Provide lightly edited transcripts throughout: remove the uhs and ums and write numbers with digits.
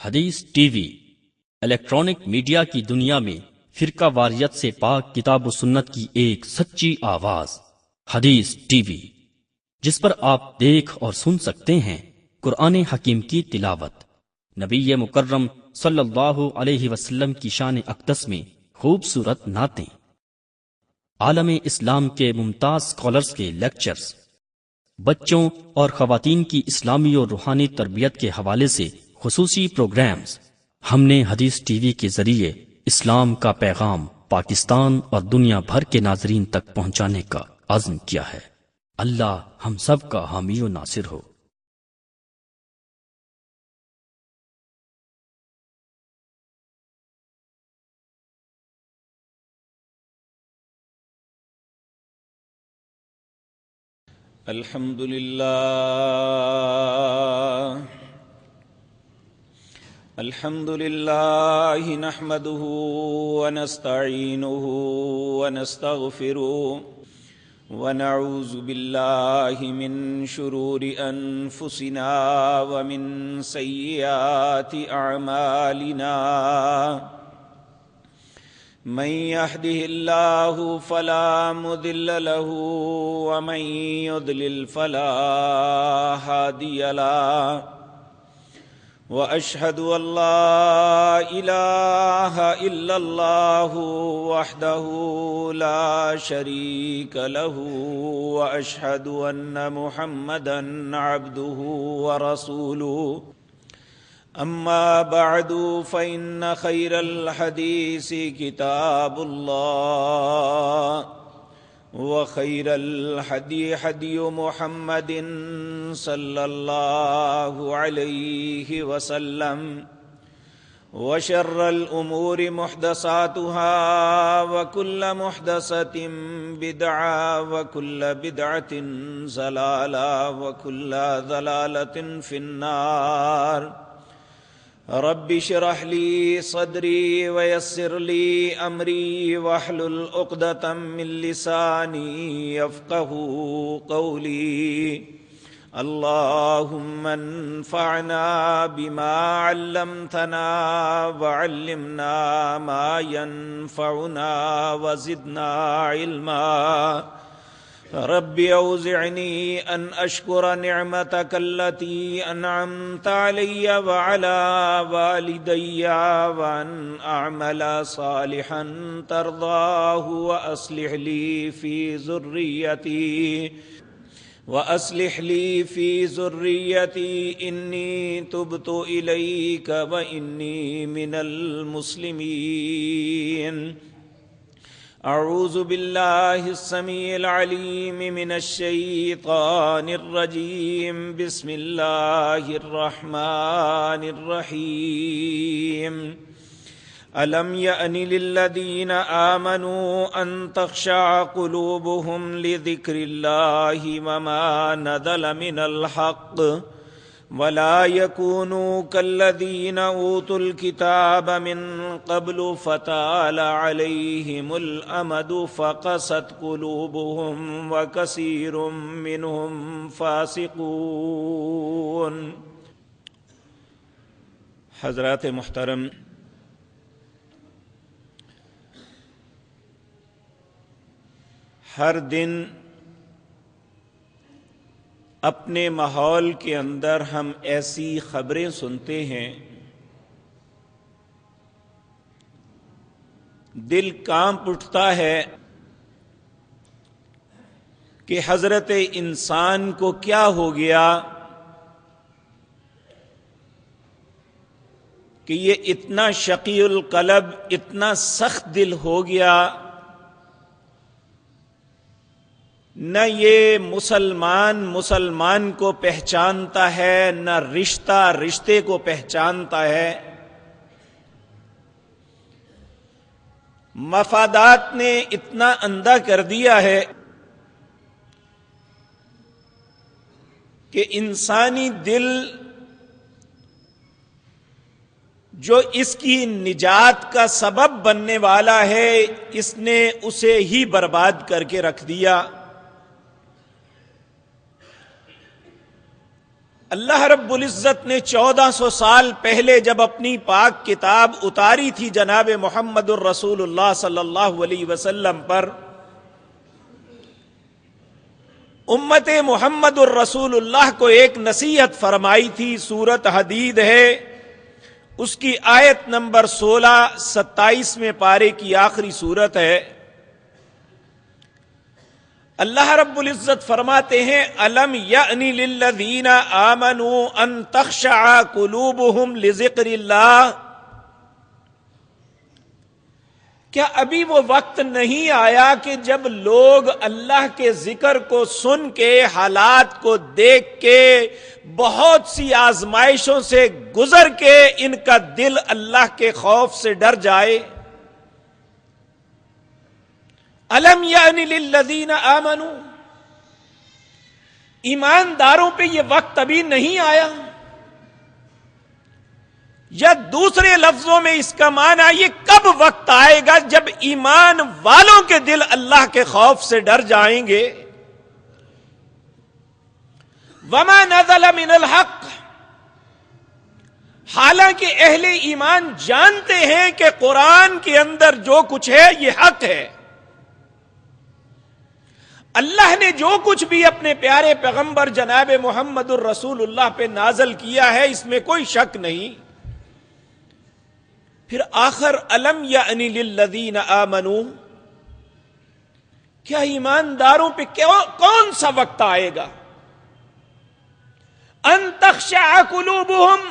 حدیث T V electronic media کی دنیا میں فرقہ واریت سے پاک کتاب و سنت کی ایک سچی آواز حدیث ٹی وی، جس پر آپ دیکھ اور سن سکتے ہیں قرآن حکیم کی تلاوت، نبی مکرم صلی اللہ علیہ وسلم کی شان اقدس میں خوبصورت نعتیں، عالم اسلام کے ممتاز اسکالرز کے لیکچرز، بچوں اور خواتین کی اسلامی اور روحانی تربیت کے حوالے سے خصوصی پروگرامز۔ ہم نے حدیث ٹی وی کے ذریعے اسلام کا پیغام پاکستان اور دنیا بھر کے ناظرین تک پہنچانے کا عزم کیا ہے۔ اللہ ہم سب کا حامی و ناصر ہو۔ الحمد لله نحمده ونستعينه ونستغفره ونعوذ بالله من شرور أنفسنا ومن سيئات أعمالنا، من يهده الله فلا مضل له ومن يضلل فلا هادي له، وأشهد أن لا إله إلا الله وحده لا شريك له، وأشهد أن محمدا عبده ورسوله، أما بعد فإن خير الحديث كتاب الله، وخير الهدي هدي محمد صلى الله عليه وسلم، وشر الأمور محدثاتها وكل محدثة بدعة وكل بدعة ضلالة وكل ضلالة في النار۔ رب اشرح لي صدري ويسر لي أمري واحلل عقدة من لساني يفقهوا قولي، اللهم انفعنا بما علمتنا وعلمنا ما ينفعنا وزدنا علما، رب أوزعني أن أشكر نعمتك التي أنعمت علي وعلى والدي، وأن أعمل صالحا ترضاه، وأصلح لي في ذريتي إني تبت إليك وإني من المسلمين۔ أعوذ بالله السميع العليم من الشيطان الرجيم، بسم الله الرحمن الرحيم۔ ألم يأن للذين آمنوا أن تخشع قلوبهم لذكر الله وما نزل من الحق، ولا يكونوا كالذين أوتوا الكتاب من قبل فطال عليهم الأمد فقست قلوبهم وكثير منهم فاسقون۔ حضرات محترم، ہر دن اپنے ماحول کے اندر ہم ایسی خبریں سنتے ہیں، دل کانپ اٹھتا ہے کہ حضرت انسان کو کیا ہو گیا کہ یہ اتنا شقی القلب، اتنا سخت دل ہو گیا، نہ یہ مسلمان کو پہچانتا ہے، نہ رشتہ رشتے کو پہچانتا ہے۔ مفادات نے اتنا اندھا کر دیا ہے کہ انسانی دل جو اس کی نجات کا سبب بننے والا ہے، اس نے اسے ہی برباد کر کے رکھ دیا۔ اللہ رب العزت نے 1400 سال پہلے جب اپنی پاک کتاب اتاری تھی جناب محمد الرسول اللہ صلی اللہ علیہ وسلم پر، امت محمد الرسول اللہ کو ایک نصیحت فرمائی تھی. سورت حدید ہے، اس کی آیت نمبر 16-27 پارے کی آخری سورت ہے. اللہ رب العزت فرماتے ہیں الم یعنی للذین آمنوا ان تخشع قلوبہم لذکر اللہ، کیا ابھی وہ وقت نہیں آیا کہ جب لوگ اللہ کے ذکر کو سن کے، حالات کو دیکھ کے، بہت سی آزمائشوں سے گزر کے ان کا دل اللہ کے خوف سے ڈر جائے؟ الم یعنی للذین آمنوا، ایمانداروں پہ یہ وقت ابھی نہیں آیا؟ یا دوسرے لفظوں میں اس کا معنی یہ کب وقت آئے گا جب ایمان والوں کے دل اللہ کے خوف سے ڈر جائیں گے؟ وما نزل من الحق، حالانکہ اہل ایمان جانتے ہیں کہ قرآن کے اندر جو کچھ ہے یہ حق ہے. اللہ نے جو کچھ بھی اپنے پیارے پیغمبر جناب محمد الرسول اللہ پہ نازل کیا ہے اس میں کوئی شک نہیں. پھر آخر الم یعنی للذین آمنوا، کیا ایمانداروں پہ کون سا وقت آئے گا؟ ان تخشع قلوبہم،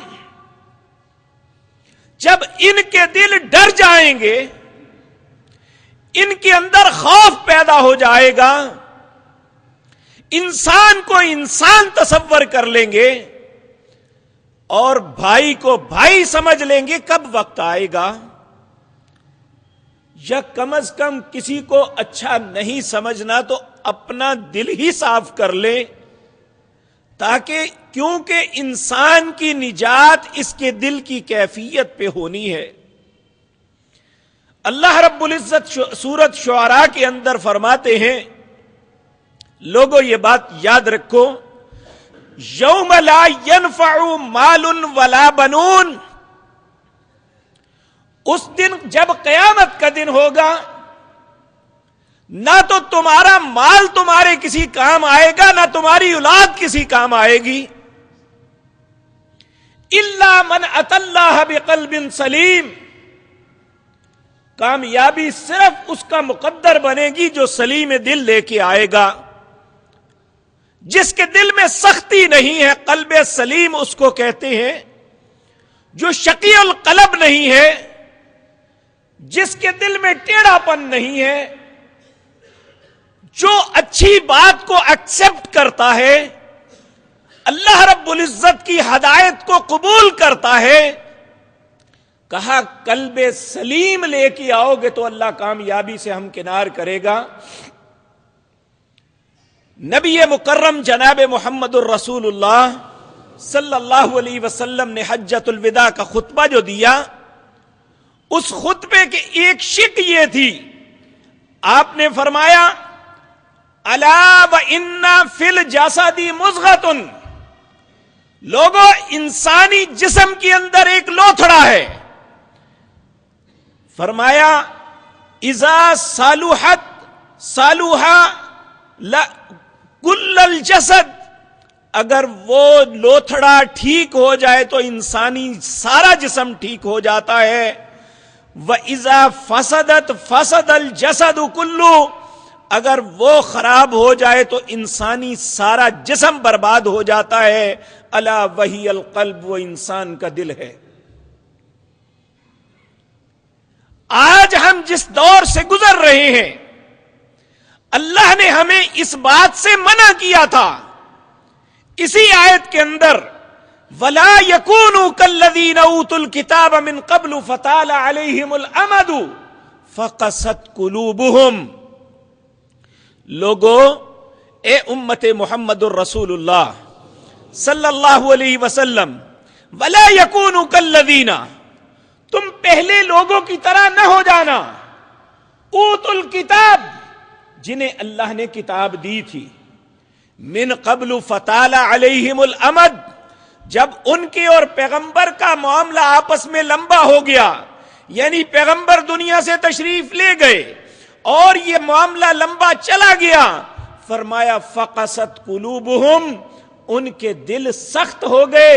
جب ان کے دل ڈر جائیں گے، ان کے اندر خوف پیدا ہو جائے گا، انسان کو انسان تصور کر لیں گے اور بھائی کو بھائی سمجھ لیں گے. کب وقت آئے گا؟ یا کم از کم کسی کو اچھا نہیں سمجھنا تو اپنا دل ہی صاف کر لے، تاکہ کیونکہ انسان کی نجات اس کے دل کی کیفیت پہ ہونی ہے. اللہ رب العزت سورت شعراء کے اندر فرماتے ہیں، لوگوں یہ بات یاد رکھو، یوم لا ينفع مال ولا بنون، اس دن جب قیامت کا دن ہوگا، نہ تو تمہارا مال تمہارے کسی کام آئے گا، نہ تمہاری اولاد کسی کام آئے گی. الا من اتى اللہ بقلب سلیم، کامیابی صرف اس کا مقدر بنے گی جو سلیم دل لے کے آئے گا، جس کے دل میں سختی نہیں ہے. قلب سلیم اس کو کہتے ہیں جو شقی القلب نہیں ہے، جس کے دل میں ٹیڑھا پن نہیں ہے، جو اچھی بات کو ایکسپٹ کرتا ہے، اللہ رب العزت کی ہدایت کو قبول کرتا ہے. کہا قلب سلیم لے کے آؤ گے تو اللہ کامیابی سے ہمکنار کرے گا. نبی مکرم جناب محمد الرسول اللہ صلی اللہ علیہ وسلم نے حجۃ الوداع کا خطبہ جو دیا، اس خطبے کے ایک شق یہ تھی، آپ نے فرمایا الا وان فی الجسد مضغۃ، لوگوں انسانی جسم کے اندر ایک لوتھڑا ہے. فرمایا اذا صلحت صلح کل الجسد، اگر وہ لوتھڑا ٹھیک ہو جائے تو انسانی سارا جسم ٹھیک ہو جاتا ہے. وَإِذَا فَسَدَتْ فَسَدَ الْجَسَدُ كُلُّهُ، اگر وہ خراب ہو جائے تو انسانی سارا جسم برباد ہو جاتا ہے. الا وہی القلب، وہ انسان کا دل ہے. آج ہم جس دور سے گزر رہے ہیں، اللہ نے ہمیں اس بات سے منع کیا تھا اسی آیت کے اندر، وَلَا يَكُونُوا كَالَّذِينَ أُوتُوا الْكِتَابَ مِنْ قَبْلُ فَطَالَ عَلَيْهِمُ الْأَمَدُ فَقَسَتْ قُلُوبُهُمْ. لوگو، اے امت محمد الرسول اللہ صلی اللہ علیہ وسلم، وَلَا يَكُونُوا كَالَّذِينَ، تم پہلے لوگوں کی طرح نہ ہو جانا، اوتوا الکتاب، جنہیں اللہ نے کتاب دی تھی، من قبل فطال علیہم الامد، جب ان کے اور پیغمبر کا معاملہ آپس میں لمبا ہو گیا، یعنی پیغمبر دنیا سے تشریف لے گئے اور یہ معاملہ لمبا چلا گیا، فرمایا فقست قلوبہم، ان کے دل سخت ہو گئے،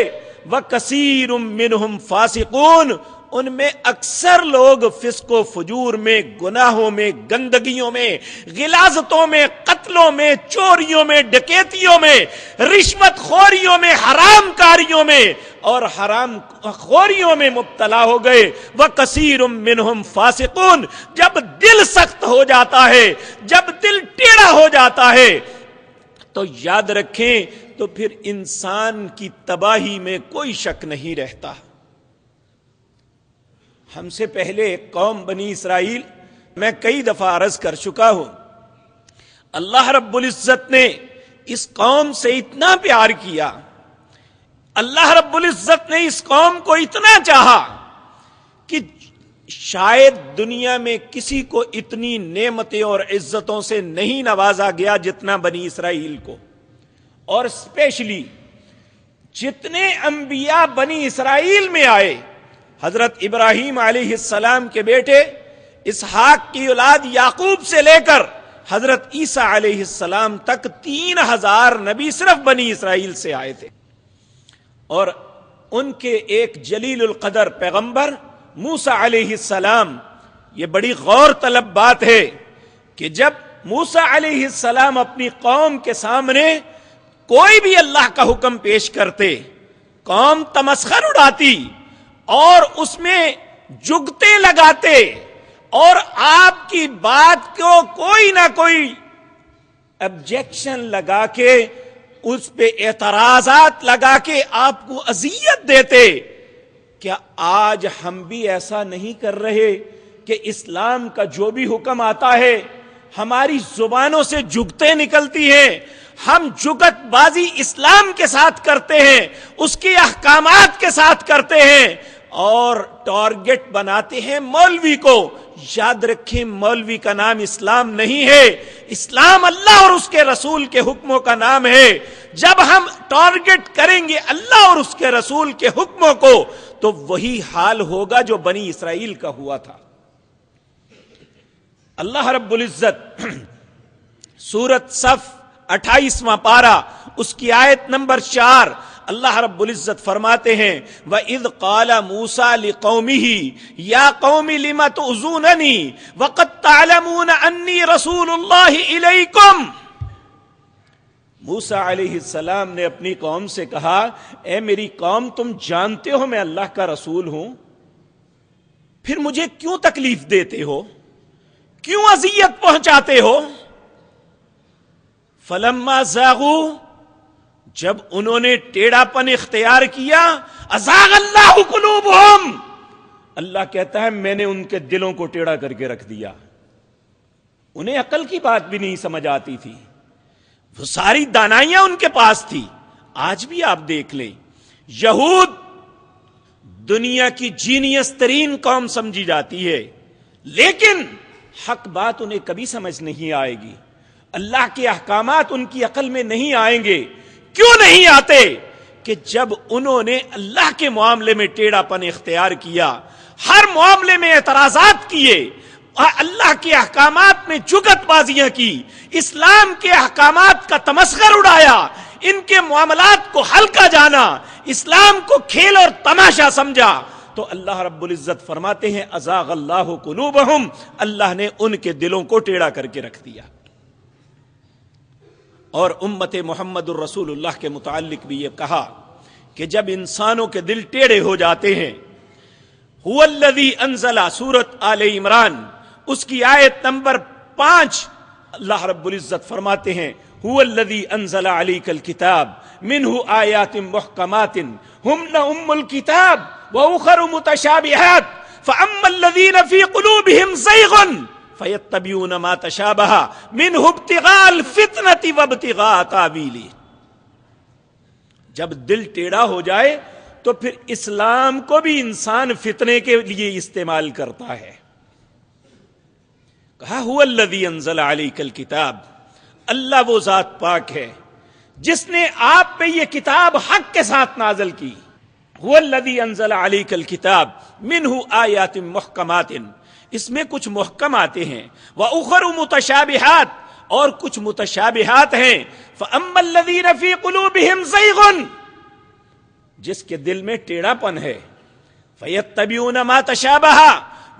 وکثیر منہم فاسقون، ان میں اکثر لوگ فسق و فجور میں، گناہوں میں، گندگیوں میں، غلاظتوں میں، قتلوں میں، چوریوں میں، ڈکیتیوں میں، رشوت خوریوں میں، حرام کاریوں میں اور حرام خوریوں میں مبتلا ہو گئے۔ وَكَثِيرٌ مِّنْهُمْ فَاسِقُونَ، جب دل سخت ہو جاتا ہے، جب دل ٹیڑھا ہو جاتا ہے تو یاد رکھیں تو پھر انسان کی تباہی میں کوئی شک نہیں رہتا۔ ہم سے پہلے ایک قوم بنی اسرائیل، میں کئی دفعہ عرض کر چکا ہوں، اللہ رب العزت نے اس قوم سے اتنا پیار کیا، اللہ رب العزت نے اس قوم کو اتنا چاہا کہ شاید دنیا میں کسی کو اتنی نعمتیں اور عزتوں سے نہیں نوازا گیا جتنا بنی اسرائیل کو، اور اسپیشلی جتنے انبیاء بنی اسرائیل میں آئے، حضرت ابراہیم علیہ السلام کے بیٹے اسحاق کی اولاد یعقوب سے لے کر حضرت عیسیٰ علیہ السلام تک 3000 نبی صرف بنی اسرائیل سے آئے تھے، اور ان کے ایک جلیل القدر پیغمبر موسیٰ علیہ السلام، یہ بڑی غور طلب بات ہے کہ جب موسیٰ علیہ السلام اپنی قوم کے سامنے کوئی بھی اللہ کا حکم پیش کرتے، قوم تمسخر اڑاتی اور اس میں جگتے لگاتے اور آپ کی بات کو کوئی نہ کوئی ابجیکشن لگا کے، اس پہ اعتراضات لگا کے آپ کو اذیت دیتے، کیا آج ہم بھی ایسا نہیں کر رہے کہ اسلام کا جو بھی حکم آتا ہے ہماری زبانوں سے جگتے نکلتی ہیں، ہم جگت بازی اسلام کے ساتھ کرتے ہیں، اس کے احکامات کے ساتھ کرتے ہیں اور ٹارگٹ بناتے ہیں مولوی کو۔ یاد رکھیں مولوی کا نام اسلام نہیں ہے، اسلام اللہ اور اس کے رسول کے حکموں کا نام ہے۔ جب ہم ٹارگٹ کریں گے اللہ اور اس کے رسول کے حکموں کو تو وہی حال ہوگا جو بنی اسرائیل کا ہوا تھا۔ اللہ رب العزت سورۃ صف 28واں پارہ اس کی آیت نمبر 4 اللہ رب العزت فرماتے ہیں وَإِذْ قَالَ مُوسَىٰ لِقَوْمِهِ يَا قَوْمِ لِمَ تُؤْذُونَنِي وَقَدْ تَعْلَمُونَ أَنِّي رَسُولُ اللَّهِ إِلَيْكُمْ۔ موسیٰ علیہ السلام نے اپنی قوم سے کہا، اے میری قوم، تم جانتے ہو میں اللہ کا رسول ہوں، پھر مجھے کیوں تکلیف دیتے ہو، کیوں اذیت پہنچاتے ہو؟ فَلَمَّا زَاغُوا، جب انہوں نے ٹیڑھا پن اختیار کیا، ازاغ اللہ قلوبہم، اللہ کہتا ہے میں نے ان کے دلوں کو ٹیڑھا کر کے رکھ دیا۔ انہیں عقل کی بات بھی نہیں سمجھ آتی تھی، وہ ساری دانائیاں ان کے پاس تھی۔ آج بھی آپ دیکھ لیں، یہود دنیا کی جینیس ترین قوم سمجھی جاتی ہے، لیکن حق بات انہیں کبھی سمجھ نہیں آئے گی، اللہ کے احکامات ان کی عقل میں نہیں آئیں گے۔ کیوں نہیں آتے؟ کہ جب انہوں نے اللہ کے معاملے میں ٹیڑھا پن اختیار کیا، ہر معاملے میں اعتراضات کیے، اللہ کے احکامات میں جگت بازیاں کی، اسلام کے احکامات کا تمسخر اڑایا، ان کے معاملات کو ہلکا جانا، اسلام کو کھیل اور تماشا سمجھا، تو اللہ رب العزت فرماتے ہیں ازاغ اللہ قلوبہم، اللہ نے ان کے دلوں کو ٹیڑھا کر کے رکھ دیا۔ اور امت محمد الرسول اللہ کے متعلق بھی یہ کہا کہ جب انسانوں کے دل ٹیڑھے ہو جاتے ہیں، هو الذی انزل، سورۃ آل عمران اس کی آیت نمبر 5 اللہ رب العزت فرماتے ہیں هو الذی انزل علیک الکتاب منہ آیات محکمات ہن ام الکتاب واخر متشابہات فاما الذین فی قلوبہم زیغ فیتبعون ما تشابہ منہ ابتغاء الفتنة وابتغاء تاویلہ۔ جب دل ٹیڑھا ہو جائے تو پھر اسلام کو بھی انسان فتنے کے لیے استعمال کرتا ہے۔ کہا هو الذی انزل علیک الکتاب، اللہ وہ ذات پاک ہے جس نے آپ پہ یہ کتاب حق کے ساتھ نازل کی. هو الذی انزل علیک الکتاب منہ آیات محکمات، اس میں کچھ محکم آتے ہیں، وَأُخَرُ متشابہات، اور کچھ متشابہات ہیں. فَأَمَّا الَّذِينَ فِي قُلُوبِهِمْ زَيْغٌ، جس کے دل میں ٹیڑھا پن ہے، فَيَتَّبِعُونَ مَا تَشَابَهَ،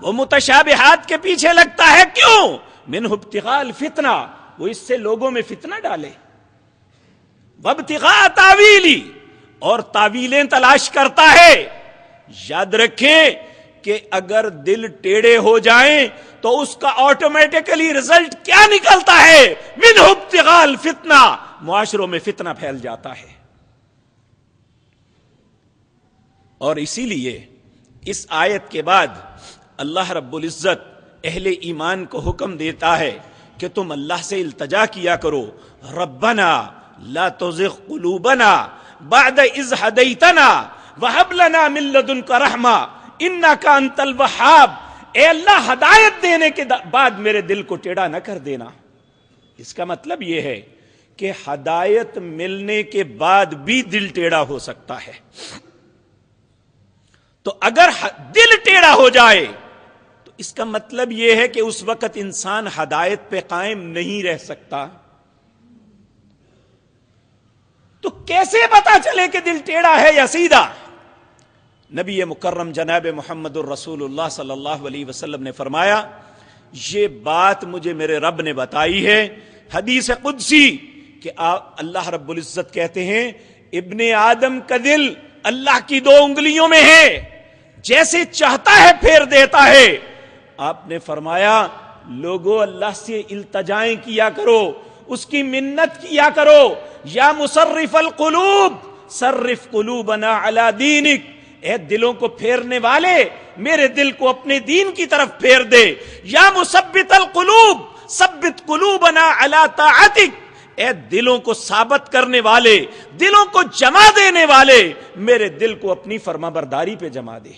وہ متشابہات کے پیچھے لگتا ہے. کیوں؟ مِنْهُ ابْتِغَاءَ الْفِتْنَةِ، وہ اس سے لوگوں میں فتنہ ڈالے. وَابْتِغَاءَ تَأْوِيلِهِ، اور تعویلیں تلاش کرتا ہے. یاد رکھیں کہ اگر دل ٹیڑھے ہو جائیں تو اس کا آٹومیٹکلی رزلٹ کیا نکلتا ہے؟ منہ ابتغاء الفتنہ، معاشروں میں فتنہ پھیل جاتا ہے. اور اسی لیے اس آیت کے بعد اللہ رب العزت اہل ایمان کو حکم دیتا ہے کہ تم اللہ سے التجا کیا کرو. ربنا لا تزغ قلوبنا بعد اذ ہدیتنا وہب لنا من لدنک رحمہ انک انت الوہاب. اے اللہ، ہدایت دینے کے بعد میرے دل کو ٹیڑھا نہ کر دینا. اس کا مطلب یہ ہے کہ ہدایت ملنے کے بعد بھی دل ٹیڑھا ہو سکتا ہے. تو اگر دل ٹیڑھا ہو جائے تو اس کا مطلب یہ ہے کہ اس وقت انسان ہدایت پہ قائم نہیں رہ سکتا. تو کیسے پتا چلے کہ دل ٹیڑھا ہے یا سیدھا؟ نبی مکرم جناب محمد الرسول اللہ صلی اللہ علیہ وسلم نے فرمایا، یہ بات مجھے میرے رب نے بتائی ہے، حدیث قدسی، کہ اللہ رب العزت کہتے ہیں ابن آدم کا دل اللہ کی 2 انگلیوں میں ہے، جیسے چاہتا ہے پھیر دیتا ہے. آپ نے فرمایا لوگو اللہ سے التجائیں کیا کرو، اس کی منت کیا کرو. یا مصرف القلوب صرف قلوبنا علی دینک، اے دلوں کو پھیرنے والے میرے دل کو اپنے دین کی طرف پھیر دے. یا مثبت القلوب ثبت قلوبنا علی طاعتک، اے دلوں کو ثابت کرنے والے، دلوں کو جمع دینے والے میرے دل کو اپنی فرما برداری پہ جمع دے.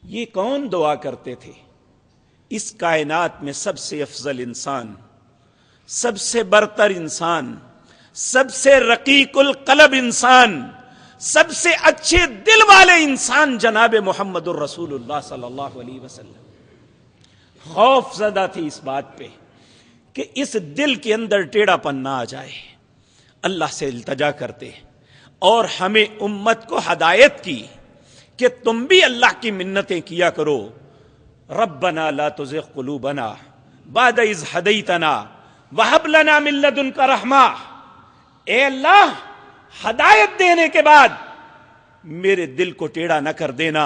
یہ کون دعا کرتے تھے؟ اس کائنات میں سب سے افضل انسان، سب سے برتر انسان، سب سے رقیق القلب انسان، سب سے اچھے دل والے انسان جناب محمد الرسول اللہ صلی اللہ علیہ وسلم. خوف زدہ تھی اس بات پہ کہ اس دل کے اندر ٹیڑھا پن نہ آ جائے. اللہ سے التجا کرتے اور ہمیں امت کو ہدایت کی کہ تم بھی اللہ کی منتیں کیا کرو. ربنا لا تزغ قلوبنا بعد اذ ہدیتنا وہب لنا من لدنک رحمہ. اے اللہ، ہدایت دینے کے بعد میرے دل کو ٹیڑھا نہ کر دینا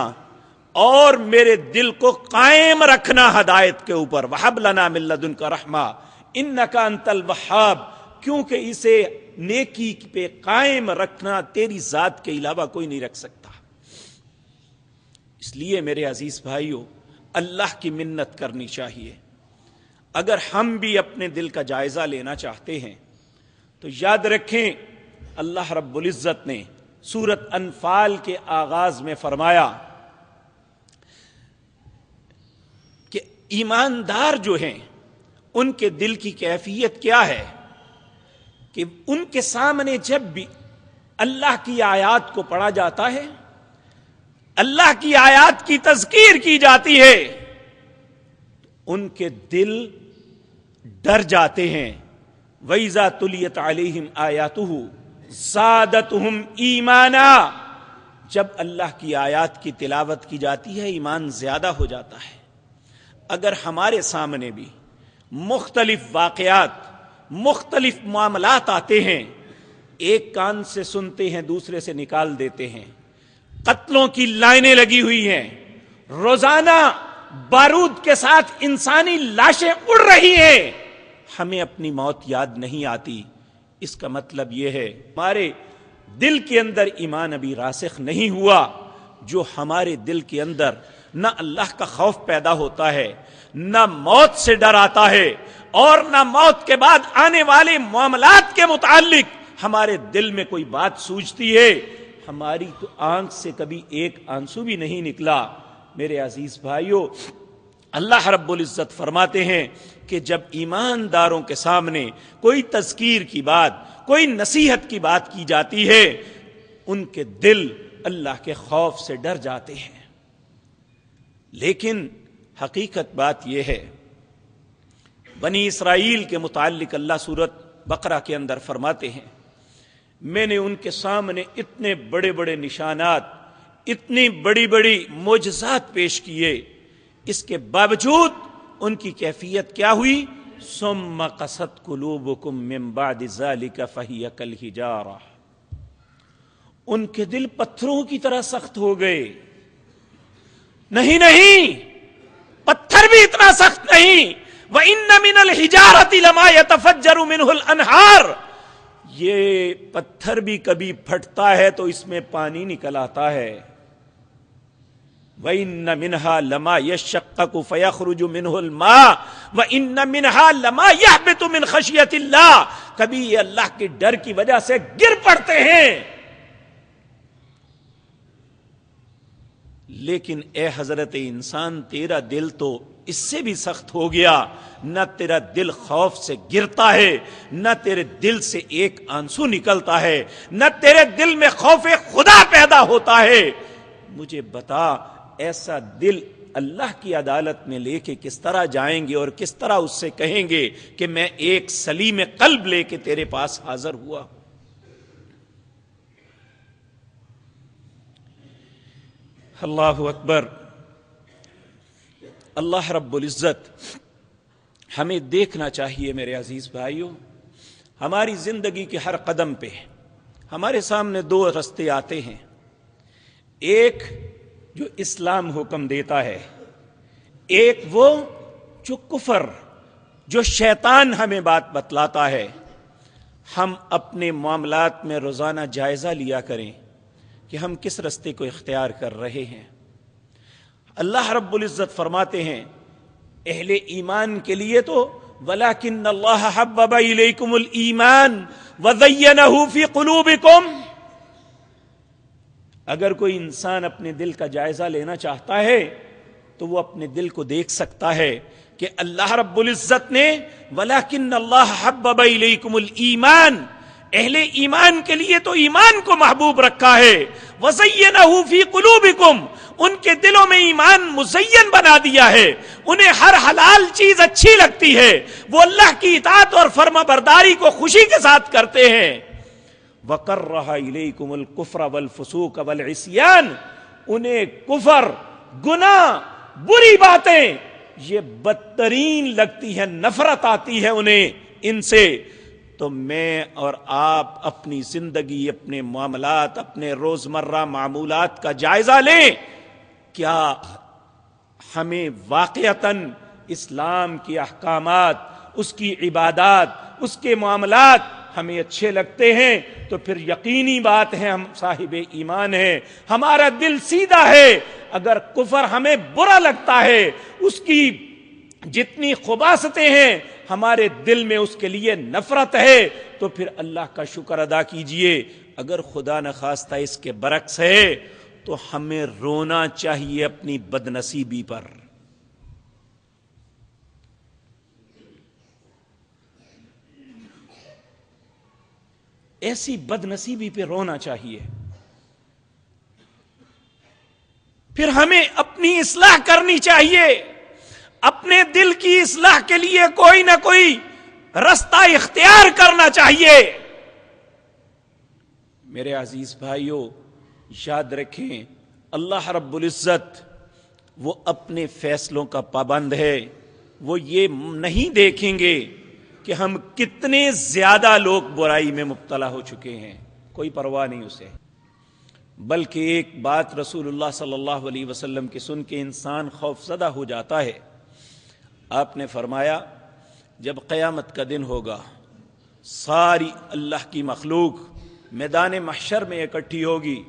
اور میرے دل کو قائم رکھنا ہدایت کے اوپر. وہب لنا من لدنک رحمہ انک انت الوہاب، کیونکہ اسے نیکی پہ قائم رکھنا تیری ذات کے علاوہ کوئی نہیں رکھ سکتا. اس لیے میرے عزیز بھائیوں، اللہ کی منت کرنی چاہیے. اگر ہم بھی اپنے دل کا جائزہ لینا چاہتے ہیں تو یاد رکھیں اللہ رب العزت نے سورۃ انفال کے آغاز میں فرمایا کہ ایماندار جو ہیں ان کے دل کی کیفیت کیا ہے کہ ان کے سامنے جب بھی اللہ کی آیات کو پڑھا جاتا ہے، اللہ کی آیات کی تذکیر کی جاتی ہے، ان کے دل ڈر جاتے ہیں. وَإِذَا تُلِيَتْ عَلَيْهِمْ آيَاتُهُ زَادَتْهُمْ ایمانا، جب اللہ کی آیات کی تلاوت کی جاتی ہے ایمان زیادہ ہو جاتا ہے. اگر ہمارے سامنے بھی مختلف واقعات، مختلف معاملات آتے ہیں، ایک کان سے سنتے ہیں دوسرے سے نکال دیتے ہیں، قتلوں کی لائنیں لگی ہوئی ہیں، روزانہ بارود کے ساتھ انسانی لاشیں اڑ رہی ہیں، ہمیں اپنی موت یاد نہیں آتی. اس کا مطلب یہ ہے ہمارے دل کے اندر ایمان ابھی راسخ نہیں ہوا. جو ہمارے دل کے اندر نہ اللہ کا خوف پیدا ہوتا ہے، نہ موت سے ڈر آتا ہے، اور نہ موت کے بعد آنے والے معاملات کے متعلق ہمارے دل میں کوئی بات سوچتی ہے، ہماری تو آنکھ سے کبھی ایک آنسو بھی نہیں نکلا. میرے عزیز بھائیوں، اللہ رب العزت فرماتے ہیں کہ جب ایمانداروں کے سامنے کوئی تذکیر کی بات، کوئی نصیحت کی بات کی جاتی ہے، ان کے دل اللہ کے خوف سے ڈر جاتے ہیں۔ لیکن حقیقت بات یہ ہے، بنی اسرائیل کے متعلق اللہ سورۃ بقرہ کے اندر فرماتے ہیں، میں نے ان کے سامنے اتنے بڑے بڑے نشانات، اتنی بڑی بڑی معجزات پیش کیے، اس کے باوجود ان کی کیفیت کیا ہوئی؟ ثم قست قلوبکم من بعد ذلک فہی کالحجارہ، ان کے دل پتھروں کی طرح سخت ہو گئے۔ نہیں، پتھر بھی اتنا سخت نہیں، وَإِنَّ مِنَ الْحِجَارَةِ لَمَا يَتَفَجَّرُ مِنْهُ الْأَنْهَارُ، یہ پتھر بھی کبھی پھٹتا ہے تو اس میں پانی نکل آتا ہے۔ وَإِنَّ مِنْهَا لَمَا يَشَّقَّقُ فَيَخْرُجُ مِنْهُ الْمَاءُ وَإِنَّ مِنْهَا لَمَا يَهْبِطُ مِنْ خَشْيَةِ اللَّهِ، کبھی یہ اللہ کے ڈر کی وجہ سے گر پڑتے ہیں۔ لیکن اے حضرت انسان، تیرا دل تو اس سے بھی سخت ہو گیا، نہ تیرا دل خوف سے گرتا ہے، نہ تیرے دل سے ایک آنسو نکلتا ہے، نہ تیرے دل میں خوف خدا پیدا ہوتا ہے۔ مجھے بتا، ایسا دل اللہ کی عدالت میں لے کے کس طرح جائیں گے اور کس طرح اس سے کہیں گے کہ میں ایک سلیم قلب لے کے تیرے پاس حاضر ہوا؟ اللہ اکبر۔ اللہ رب العزت ہمیں دیکھنا چاہیے میرے عزیز بھائیوں، ہماری زندگی کے ہر قدم پہ ہمارے سامنے دو راستے آتے ہیں، ایک جو اسلام حکم دیتا ہے، ایک وہ جو کفر، جو شیطان ہمیں بات بتلاتا ہے۔ ہم اپنے معاملات میں روزانہ جائزہ لیا کریں کہ ہم کس راستے کو اختیار کر رہے ہیں۔ اللہ رب العزت فرماتے ہیں اہل ایمان کے لیے تو وَلَكِنَّ اللَّهَ حَبَّبَ إِلَيْكُمُ الْإِيمَانَ وَزَيَّنَهُ فِي قُلُوبِكُمْ، اگر کوئی انسان اپنے دل کا جائزہ لینا چاہتا ہے تو وہ اپنے دل کو دیکھ سکتا ہے کہ اللہ رب العزت نے وَلَكِنَّ اللَّهَ حَبَّبَ إِلَيْكُمُ الْإِيمَانَ، اہل ایمان کے لیے تو ایمان کو محبوب رکھا ہے، وَزَيَّنَهُ فِي قُلُوبِكُمْ، ان کے دلوں میں ایمان مزین بنا دیا ہے، انہیں ہر حلال چیز اچھی لگتی ہے، وہ اللہ کی اطاعت اور فرما برداری کو خوشی کے ساتھ کرتے ہیں۔ وَكَرَّهَ إِلَيْكُمُ الْكُفْرَ وَالْفُسُوقَ وَالْعِصْيَانَ، انہیں کفر، گناہ، بری باتیں یہ بدترین لگتی ہیں، نفرت آتی ہے انہیں ان سے۔ تو میں اور آپ اپنی زندگی، اپنے معاملات، اپنے روزمرہ معمولات کا جائزہ لیں، کیا ہمیں واقعتاً اسلام کے احکامات، اس کی عبادات، اس کے معاملات ہمیں اچھے لگتے ہیں؟ تو پھر یقینی بات ہے ہم صاحب ایمان ہیں، ہمارا دل سیدھا ہے۔ اگر کفر ہمیں برا لگتا ہے، اس کی جتنی خباثتیں ہیں ہمارے دل میں اس کے لیے نفرت ہے، تو پھر اللہ کا شکر ادا کیجئے۔ اگر خدا نخواستہ اس کے برعکس ہے تو ہمیں رونا چاہیے اپنی بدنصیبی پر۔ ایسی بدنصیبی پہ رونا چاہیے۔ پھر ہمیں اپنی اصلاح کرنی چاہیے، اپنے دل کی اصلاح کے لیے کوئی نہ کوئی رستہ اختیار کرنا چاہیے۔ میرے عزیز بھائیوں، یاد رکھیں اللہ رب العزت وہ اپنے فیصلوں کا پابند ہے، وہ یہ نہیں دیکھیں گے کہ ہم کتنے زیادہ لوگ برائی میں مبتلا ہو چکے ہیں، کوئی پرواہ نہیں اسے، بلکہ ایک بات رسول اللہ صلی اللہ علیہ وسلم کی سن کے انسان خوف زدہ ہو جاتا ہے۔ آپ نے فرمایا جب قیامت کا دن ہوگا، ساری اللہ کی مخلوق میدان محشر میں اکٹھی ہوگی،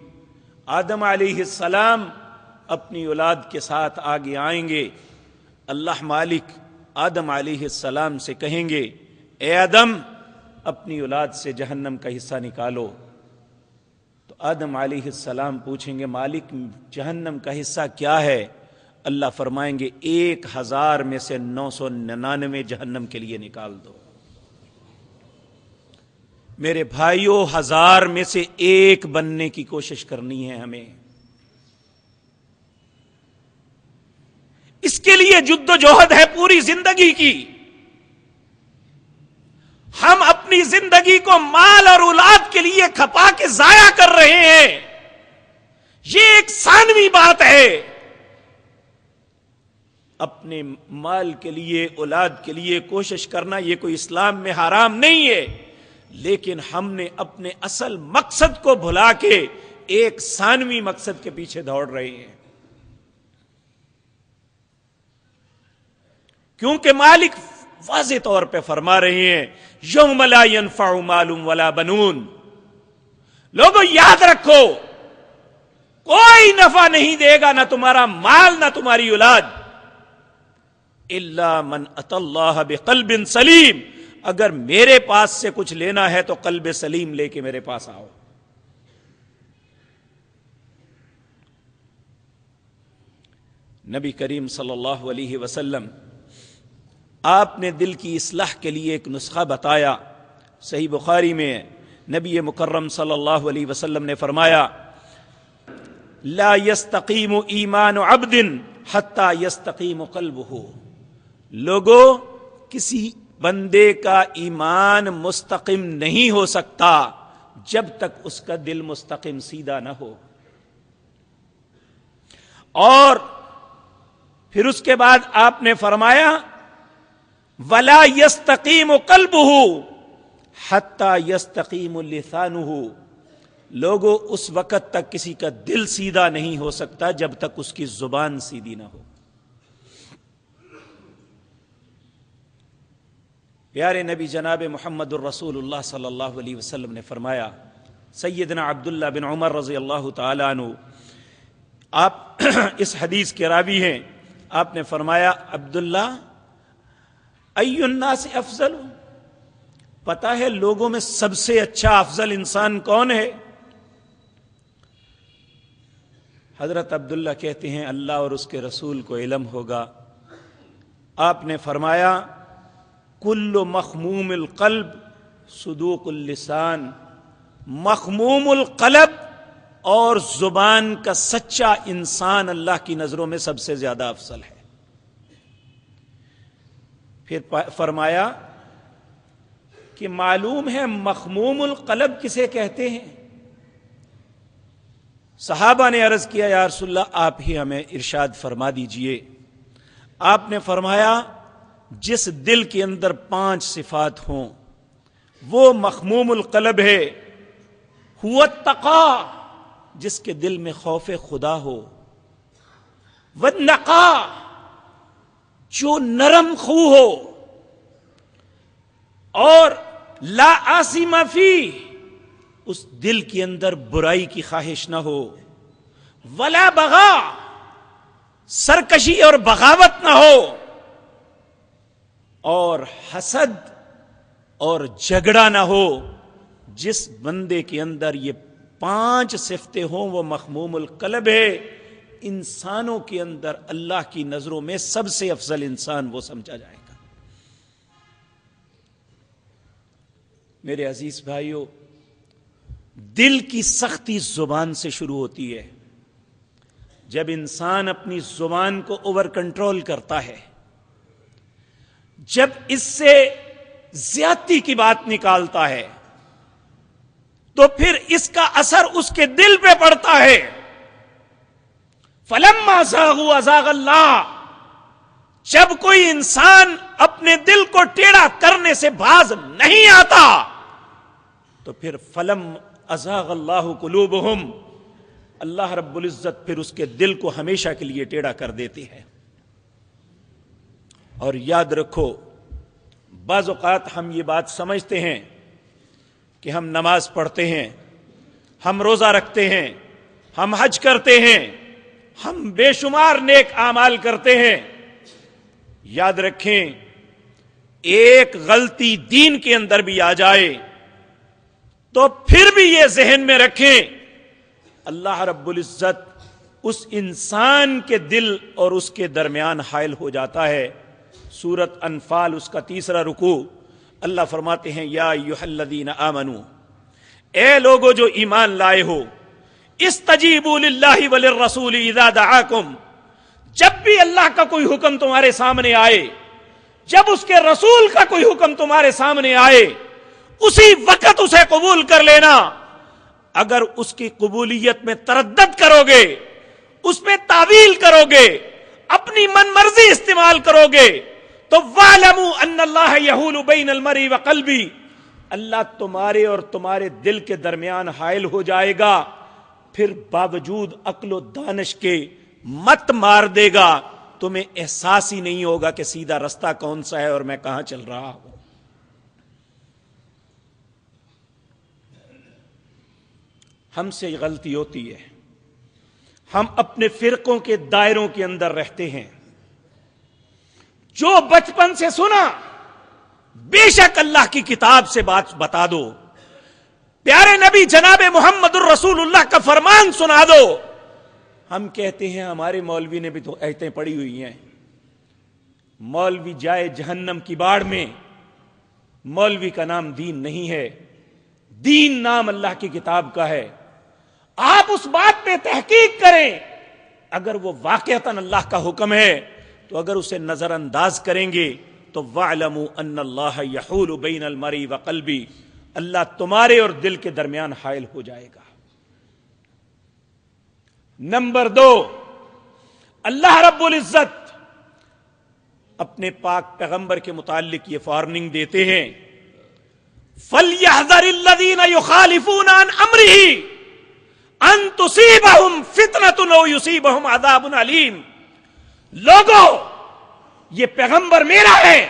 آدم علیہ السلام اپنی اولاد کے ساتھ آگے آئیں گے، اللہ مالک آدم علیہ السلام سے کہیں گے اے آدم اپنی اولاد سے جہنم کا حصہ نکالو، تو آدم علیہ السلام پوچھیں گے مالک جہنم کا حصہ کیا ہے؟ اللہ فرمائیں گے 1000 میں سے 999 جہنم کے لیے نکال دو۔ میرے بھائیوں، 1000 میں سے 1 بننے کی کوشش کرنی ہے ہمیں۔ اس کے لیے جد و جہد ہے پوری زندگی کی۔ ہم اپنی زندگی کو مال اور اولاد کے لیے کھپا کے ضائع کر رہے ہیں۔ یہ ایک ثانوی بات ہے۔ اپنے مال کے لیے، اولاد کے لیے کوشش کرنا یہ کوئی اسلام میں حرام نہیں ہے، لیکن ہم نے اپنے اصل مقصد کو بھلا کے ایک ثانوی مقصد کے پیچھے دوڑ رہے ہیں۔ کیونکہ مالک واضح طور پہ فرما رہے ہیں یوم لا ينفع مال ولا بنون، لوگوں یاد رکھو کوئی نفع نہیں دے گا، نہ تمہارا مال نہ تمہاری اولاد، الا من اتى اللہ بقلب سلیم، اگر میرے پاس سے کچھ لینا ہے تو قلب سلیم لے کے میرے پاس آؤ۔ نبی کریم صلی اللہ علیہ وسلم آپ نے دل کی اصلاح کے لیے ایک نسخہ بتایا۔ صحیح بخاری میں نبی مکرم صلی اللہ علیہ وسلم نے فرمایا لا يستقیم ایمان عبد حتی یستقیم قلبہ، لوگوں کسی بندے کا ایمان مستقیم نہیں ہو سکتا جب تک اس کا دل مستقیم سیدھا نہ ہو۔ اور پھر اس کے بعد آپ نے فرمایا وَلَا يَسْتَقِيمُ قَلْبُهُ حَتَّى يَسْتَقِيمُ لِسَانُهُ، لوگوں اس وقت تک کسی کا دل سیدھا نہیں ہو سکتا جب تک اس کی زبان سیدھی نہ ہو۔ پیارے نبی جناب محمد الرسول اللہ صلی اللہ علیہ وسلم نے فرمایا، سیدنا عبداللہ بن عمر رضی اللہ تعالیٰ عنہ آپ اس حدیث کے راوی ہیں، آپ نے فرمایا عبداللہ ای الناس افضل، پتا ہے لوگوں میں سب سے اچھا افضل انسان کون ہے؟ حضرت عبداللہ کہتے ہیں اللہ اور اس کے رسول کو علم ہوگا۔ آپ نے فرمایا کل مخموم القلب صدوق اللسان، مخموم القلب اور زبان کا سچا انسان اللہ کی نظروں میں سب سے زیادہ افضل ہے۔ پھر فرمایا کہ معلوم ہے مخموم القلب کسے کہتے ہیں؟ صحابہ نے عرض کیا یا رسول اللہ آپ ہی ہمیں ارشاد فرما دیجئے۔ آپ نے فرمایا جس دل کے اندر 5 صفات ہوں وہ مخموم القلب ہے۔ هو التقا، جس کے دل میں خوف خدا ہو، والنقا، جو نرم خو ہو، اور لا آسم فیہ، اس دل کے اندر برائی کی خواہش نہ ہو، ولا بغا، سرکشی اور بغاوت نہ ہو، اور حسد اور جھگڑا نہ ہو۔ جس بندے کے اندر یہ 5 صفتیں ہوں وہ مخموم القلب ہے۔ انسانوں کے اندر اللہ کی نظروں میں سب سے افضل انسان وہ سمجھا جائے گا۔ میرے عزیز بھائیوں، دل کی سختی زبان سے شروع ہوتی ہے۔ جب انسان اپنی زبان کو اوور کنٹرول کرتا ہے، جب اس سے زیادتی کی بات نکالتا ہے، تو پھر اس کا اثر اس کے دل پہ پڑتا ہے۔ فَلَمَّا زَاغُوا أَزَاغَ اللَّهُ، جب کوئی انسان اپنے دل کو ٹیڑھا کرنے سے باز نہیں آتا تو پھر فَلَمْ أَزَاغَ اللَّهُ قُلُوبُهُمْ، اللہ رب العزت پھر اس کے دل کو ہمیشہ کے لیے ٹیڑھا کر دیتے ہیں۔ اور یاد رکھو، بعض اوقات ہم یہ بات سمجھتے ہیں کہ ہم نماز پڑھتے ہیں، ہم روزہ رکھتے ہیں، ہم حج کرتے ہیں، ہم بے شمار نیک اعمال کرتے ہیں۔ یاد رکھیں ایک غلطی دین کے اندر بھی آ جائے تو پھر بھی یہ ذہن میں رکھیں اللہ رب العزت اس انسان کے دل اور اس کے درمیان حائل ہو جاتا ہے۔ سورت انفال اس کا 3 رکوع، اللہ فرماتے ہیں یا ایھا الذین آمنو، اے لوگو جو ایمان لائے ہو، استجیبوا للہ وللرسول اذا دعاکم، جب بھی اللہ کا کوئی حکم تمہارے سامنے آئے، جب اس کے رسول کا کوئی حکم تمہارے سامنے آئے، اسی وقت اسے قبول کر لینا۔ اگر اس کی قبولیت میں تردد کرو گے، اس میں تعویل کرو گے، اپنی من مرضی استعمال کرو گے، تو وَاعْلَمُوا أَنَّ اللَّهَ يَحُولُ بَيْنَ الْمَرْءِ وَقَلْبِهِ، اللہ تمہارے اور تمہارے دل کے درمیان حائل ہو جائے گا، پھر باوجود عقل و دانش کے مت مار دے گا، تمہیں احساس ہی نہیں ہوگا کہ سیدھا رستہ کون سا ہے اور میں کہاں چل رہا ہوں۔ ہم سے غلطی ہوتی ہے، ہم اپنے فرقوں کے دائروں کے اندر رہتے ہیں، جو بچپن سے سنا بے شک اللہ کی کتاب سے بات بتا دو، پیارے نبی جناب محمد الرسول اللہ کا فرمان سنا دو۔ ہم کہتے ہیں ہمارے مولوی نے بھی تو آیتیں پڑھی ہوئی ہیں، مولوی جائے جہنم کی باڑ میں، مولوی کا نام دین نہیں ہے، دین نام اللہ کی کتاب کا ہے۔ آپ اس بات پہ تحقیق کریں، اگر وہ واقعتاً اللہ کا حکم ہے تو اگر اسے نظر انداز کریں گے تو وَاعْلَمُوا أَنَّ اللَّهَ يَحُولُ بَيْنَ الْمَرْءِ وَقَلْبِهِ، اللہ تمہارے اور دل کے درمیان حائل ہو جائے گا۔ نمبر 2، اللہ رب العزت اپنے پاک پیغمبر کے متعلق یہ وارننگ دیتے ہیں، فَلْيَحْذَرِ الَّذِينَ يُخَالِفُونَ عَنْ أَمْرِهِ أَن تُصِيبَهُمْ فِتْنَةٌ أَوْ يُصِيبَهُمْ عَذَابٌ أَلِيمٌ، لوگو یہ پیغمبر میرا ہے،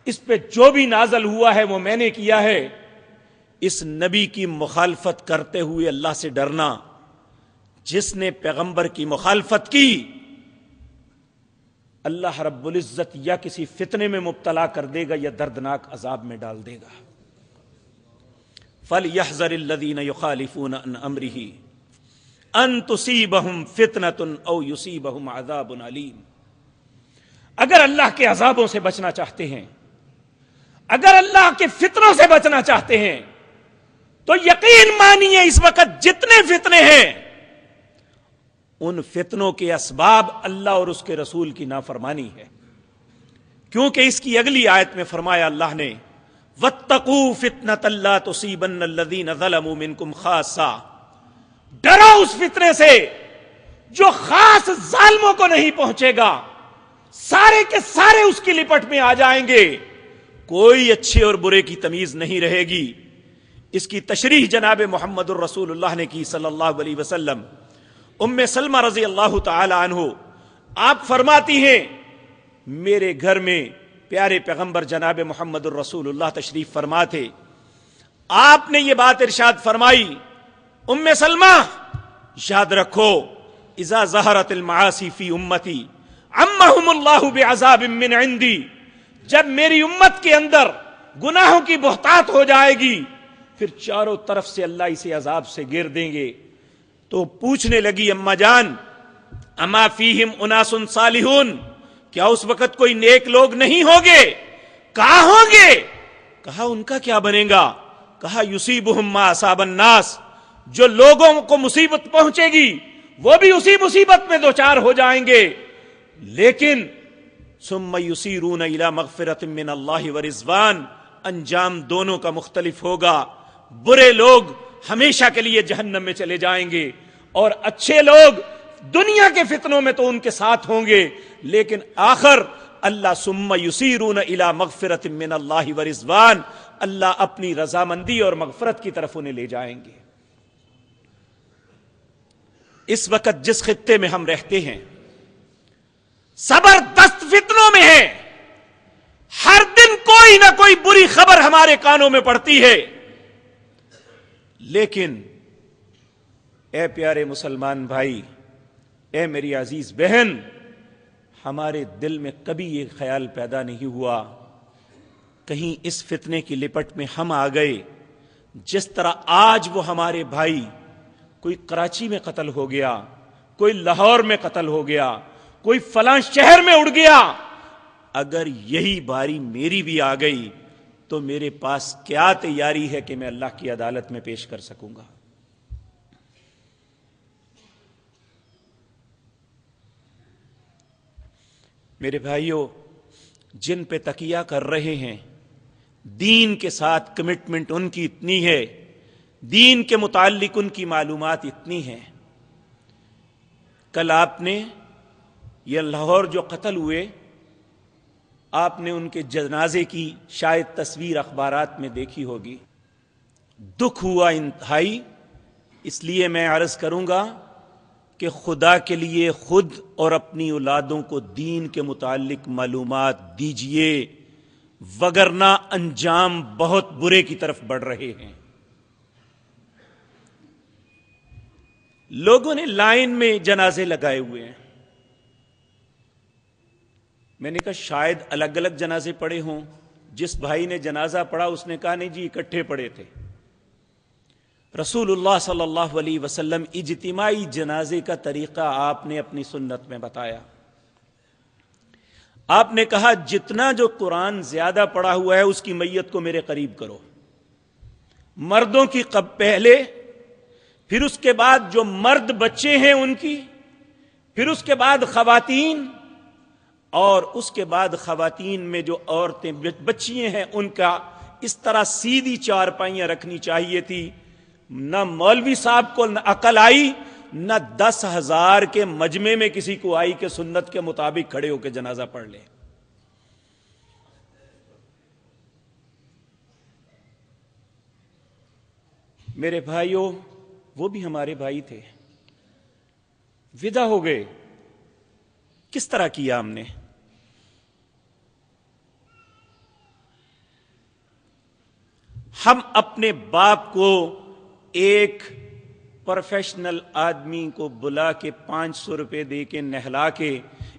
اس پہ جو بھی نازل ہوا ہے وہ میں نے کیا ہے، اس نبی کی مخالفت کرتے ہوئے اللہ سے ڈرنا، جس نے پیغمبر کی مخالفت کی اللہ رب العزت یا کسی فتنے میں مبتلا کر دے گا یا دردناک عذاب میں ڈال دے گا۔ فَلْيَحْذَرِ الَّذِينَ يُخَالِفُونَ عَنْ أَمْرِهِ أَن تُصِيبَهُمْ فِتْنَةٌ أَوْ يُصِيبَهُمْ عَذَابٌ أَلِيمٌ، اگر اللہ کے عذابوں سے بچنا چاہتے ہیں، اگر اللہ کے فتنوں سے بچنا چاہتے ہیں، تو یقین مانیے اس وقت جتنے فتنے ہیں ان فتنوں کے اسباب اللہ اور اس کے رسول کی نافرمانی ہے، کیونکہ اس کی اگلی آیت میں فرمایا اللہ نے وَاتَّقُوا فِتْنَةً لَا تُصِيبَنَّ الَّذِينَ ظَلَمُوا مِنْكُمْ خَاصَّةً، ڈرو اس فتنے سے جو خاص ظالموں کو نہیں پہنچے گا، سارے کے سارے اس کی لپٹ میں آ جائیں گے، کوئی اچھے اور برے کی تمیز نہیں رہے گی۔ اس کی تشریح جناب محمد الرسول اللہ نے کی صلی اللہ علیہ وسلم۔ ام سلمہ رضی اللہ تعالی عنہ آپ فرماتی ہیں میرے گھر میں پیارے پیغمبر جناب محمد الرسول اللہ تشریف فرما تھے، آپ نے یہ بات ارشاد فرمائی، ام سلمہ یاد رکھو اذا ظہرت المعاصی فی امتی عمہم اللہ بعذاب من عندی، جب میری امت کے اندر گناہوں کی بہتات ہو جائے گی پھر چاروں طرف سے اللہ اسے عذاب سے گھیر دیں گے۔ تو پوچھنے لگی اما جان اما فیہم اناس صالحون، کیا اس وقت کوئی نیک لوگ نہیں ہوگے؟ کہاں ہوں گے؟ کہا ان کا کیا بنے گا؟ کہا یصیبہم ما اصاب الناس، جو لوگوں کو مصیبت پہنچے گی وہ بھی اسی مصیبت میں دوچار ہو جائیں گے، لیکن ثم یسیرون الی مغفرۃ من اللہ ورضوان، انجام دونوں کا مختلف ہوگا۔ برے لوگ ہمیشہ کے لیے جہنم میں چلے جائیں گے اور اچھے لوگ دنیا کے فتنوں میں تو ان کے ساتھ ہوں گے، لیکن آخر اللہ ثم یسیرون الی مغفرۃ من اللہ ورضوان، اللہ اپنی رضامندی اور مغفرت کی طرف انہیں لے جائیں گے۔ اس وقت جس خطے میں ہم رہتے ہیں زبردست فتنوں میں ہیں، ہر دن کوئی نہ کوئی بری خبر ہمارے کانوں میں پڑتی ہے، لیکن اے پیارے مسلمان بھائی، اے میری عزیز بہن، ہمارے دل میں کبھی یہ خیال پیدا نہیں ہوا کہیں اس فتنے کی لپٹ میں ہم آ گئے جس طرح آج وہ ہمارے بھائی کوئی کراچی میں قتل ہو گیا، کوئی لاہور میں قتل ہو گیا، کوئی فلاں شہر میں اڑ گیا، اگر یہی باری میری بھی آ گئی تو میرے پاس کیا تیاری ہے کہ میں اللہ کی عدالت میں پیش کر سکوں گا؟ میرے بھائیوں، جن پہ تکیہ کر رہے ہیں، دین کے ساتھ کمٹمنٹ ان کی اتنی ہے، دین کے متعلق ان کی معلومات اتنی ہیں. کل آپ نے یہ لاہور جو قتل ہوئے، آپ نے ان کے جنازے کی شاید تصویر اخبارات میں دیکھی ہوگی. دکھ ہوا انتہائی. اس لیے میں عرض کروں گا کہ خدا کے لیے خود اور اپنی اولادوں کو دین کے متعلق معلومات دیجئے، وگرنہ انجام بہت برے کی طرف بڑھ رہے ہیں. لوگوں نے لائن میں جنازے لگائے ہوئے ہیں. میں نے کہا شاید الگ الگ جنازے پڑے ہوں. جس بھائی نے جنازہ پڑھا اس نے کہا نہیں جی اکٹھے پڑے تھے. رسول اللہ صلی اللہ علیہ وسلم اجتماعی جنازے کا طریقہ آپ نے اپنی سنت میں بتایا. آپ نے کہا جتنا جو قرآن زیادہ پڑھا ہوا ہے اس کی میت کو میرے قریب کرو. مردوں کی پہلے، پھر اس کے بعد جو مرد بچے ہیں ان کی، پھر اس کے بعد خواتین، اور اس کے بعد خواتین میں جو عورتیں بچیاں ہیں ان کا. اس طرح سیدھی چارپائیاں رکھنی چاہیے تھی. نہ مولوی صاحب کو نہ عقل آئی، نہ 10,000 کے مجمع میں کسی کو آئی کہ سنت کے مطابق کھڑے ہو کے جنازہ پڑھ لے. میرے بھائیوں، وہ بھی ہمارے بھائی تھے، ودا ہو گئے. کس طرح کیا ہم نے؟ ہم اپنے باپ کو ایک پروفیشنل آدمی کو بلا کے 500 روپے دے کے نہلا کے،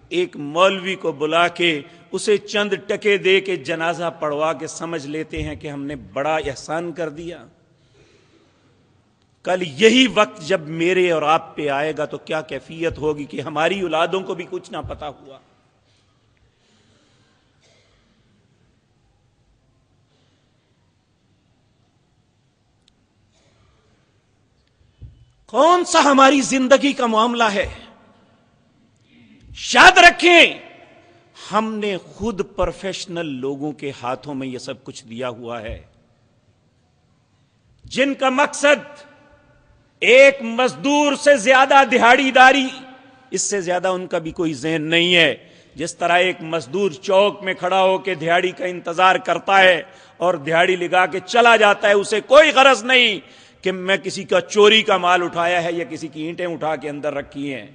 ایک مولوی کو بلا کے اسے چند ٹکے دے کے جنازہ پڑھوا کے سمجھ لیتے ہیں کہ ہم نے بڑا احسان کر دیا. کل یہی وقت جب میرے اور آپ پہ آئے گا تو کیا کیفیت ہوگی کہ ہماری اولادوں کو بھی کچھ نہ پتا ہوا. کون سا ہماری زندگی کا معاملہ ہے؟ یاد رکھیں ہم نے خود پروفیشنل لوگوں کے ہاتھوں میں یہ سب کچھ دیا ہوا ہے، جن کا مقصد ایک مزدور سے زیادہ دہاڑی داری، اس سے زیادہ ان کا بھی کوئی ذہن نہیں ہے. جس طرح ایک مزدور چوک میں کھڑا ہو کے دہاڑی کا انتظار کرتا ہے اور دہاڑی لگا کے چلا جاتا ہے، اسے کوئی غرض نہیں کہ میں کسی کا چوری کا مال اٹھایا ہے یا کسی کی اینٹیں اٹھا کے اندر رکھی ہیں.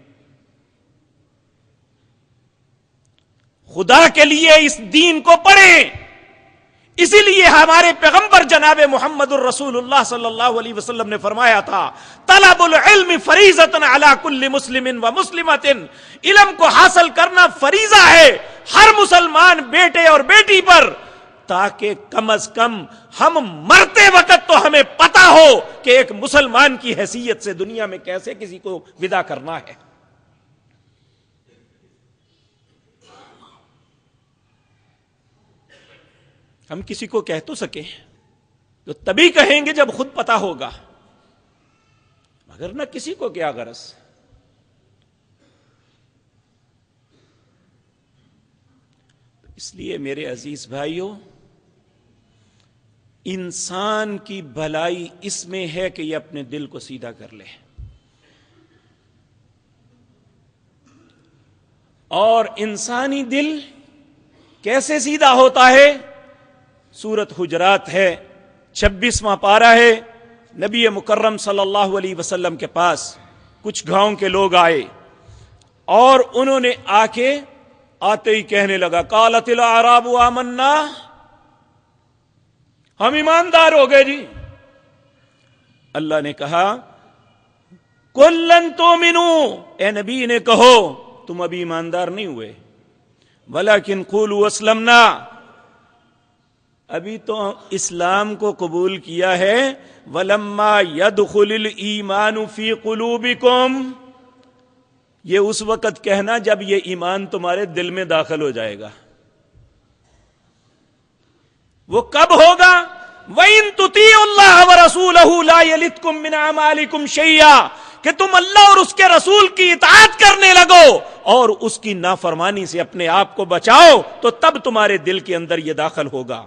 خدا کے لیے اس دین کو پڑھیں. اسی لیے ہمارے پیغمبر جناب محمد الرسول اللہ صلی اللہ علیہ وسلم نے فرمایا تھا طلب العلم فریضۃ علی کل مسلم و مسلمۃ. علم کو حاصل کرنا فریضہ ہے ہر مسلمان بیٹے اور بیٹی پر، تاکہ کم از کم ہم مرتے وقت تو ہمیں پتا ہو کہ ایک مسلمان کی حیثیت سے دنیا میں کیسے کسی کو ودا کرنا ہے. ہم کسی کو کہہ تو سکیں تو تبھی کہیں گے جب خود پتا ہوگا، مگر نہ کسی کو کیا غرض. اس لیے میرے عزیز بھائیوں، انسان کی بھلائی اس میں ہے کہ یہ اپنے دل کو سیدھا کر لے. اور انسانی دل کیسے سیدھا ہوتا ہے؟ سورت حجرات ہے، 26واں پارہ ہے. نبی مکرم صلی اللہ علیہ وسلم کے پاس کچھ گاؤں کے لوگ آئے اور انہوں نے آ کے آتے ہی کہنے لگا قالت الاعراب آمنا، ہم ایماندار ہو گئے جی. اللہ نے کہا قل لن تؤمنوا، اے نبی نے کہو تم ابھی ایماندار نہیں ہوئے، ولکن قولوا اسلمنا، ابھی تو اسلام کو قبول کیا ہے. ولما يدخل الایمان فی قلوبکم، یہ اس وقت کہنا جب یہ ایمان تمہارے دل میں داخل ہو جائے گا. وہ کب ہوگا؟ وَإِن تُطِيعُوا اللَّهَ وَرَسُولَهُ لَا يَلِتْكُم مِّنْ أَعْمَالِكُمْ شَيْئًا, کہ تم اللہ اور اس کے رسول کی اطاعت کرنے لگو اور اس کی نافرمانی سے اپنے آپ کو بچاؤ, تو تب تمہارے دل کے اندر یہ داخل ہوگا.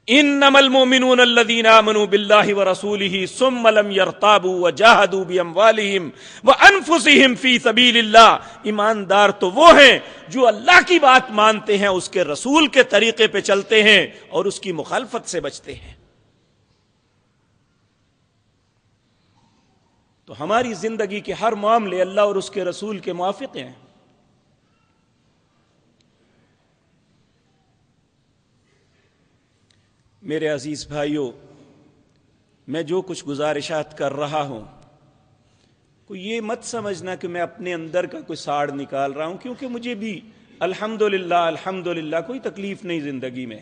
انما المؤمنون الذين آمنوا بالله ورسوله ثم لم يرتابوا وجاهدوا باموالهم وانفسهم في سبيل الله. ایماندار تو وہ ہیں جو اللہ کی بات مانتے ہیں, اس کے رسول کے طریقے پہ چلتے ہیں اور اس کی مخالفت سے بچتے ہیں. تو ہماری زندگی کے ہر معاملے اللہ اور اس کے رسول کے موافق ہیں. میرے عزیز بھائیوں, میں جو کچھ گزارشات کر رہا ہوں, کوئی یہ مت سمجھنا کہ میں اپنے اندر کا کوئی ساڑ نکال رہا ہوں, کیونکہ مجھے بھی الحمدللہ کوئی تکلیف نہیں زندگی میں.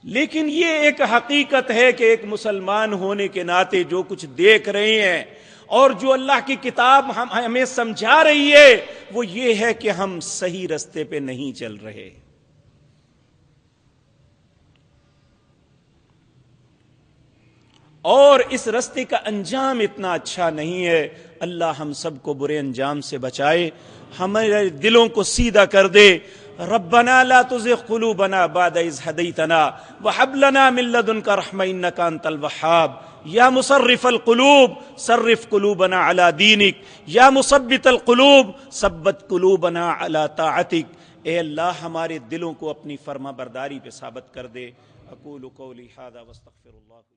لیکن یہ ایک حقیقت ہے کہ ایک مسلمان ہونے کے ناطے جو کچھ دیکھ رہے ہیں اور جو اللہ کی کتاب ہمیں سمجھا رہی ہے, وہ یہ ہے کہ ہم صحیح رستے پہ نہیں چل رہے. اور اس رستے کا انجام اتنا اچھا نہیں ہے. اللہ ہم سب کو برے انجام سے بچائے, ہمارے دلوں کو سیدھا کر دے. ربنا لا تزغ قلوبنا بعد اذ هديتنا وهب لنا من لدنك رحمة انك انت الوهاب. یا مصرف القلوب صرف قلوبنا على دینک, یا مثبت القلوب ثبت قلوبنا على طاعتک. اے اللہ ہمارے دلوں کو اپنی فرما برداری پہ ثابت کر دے. اقول قولی ھذا واستغفر اللہ.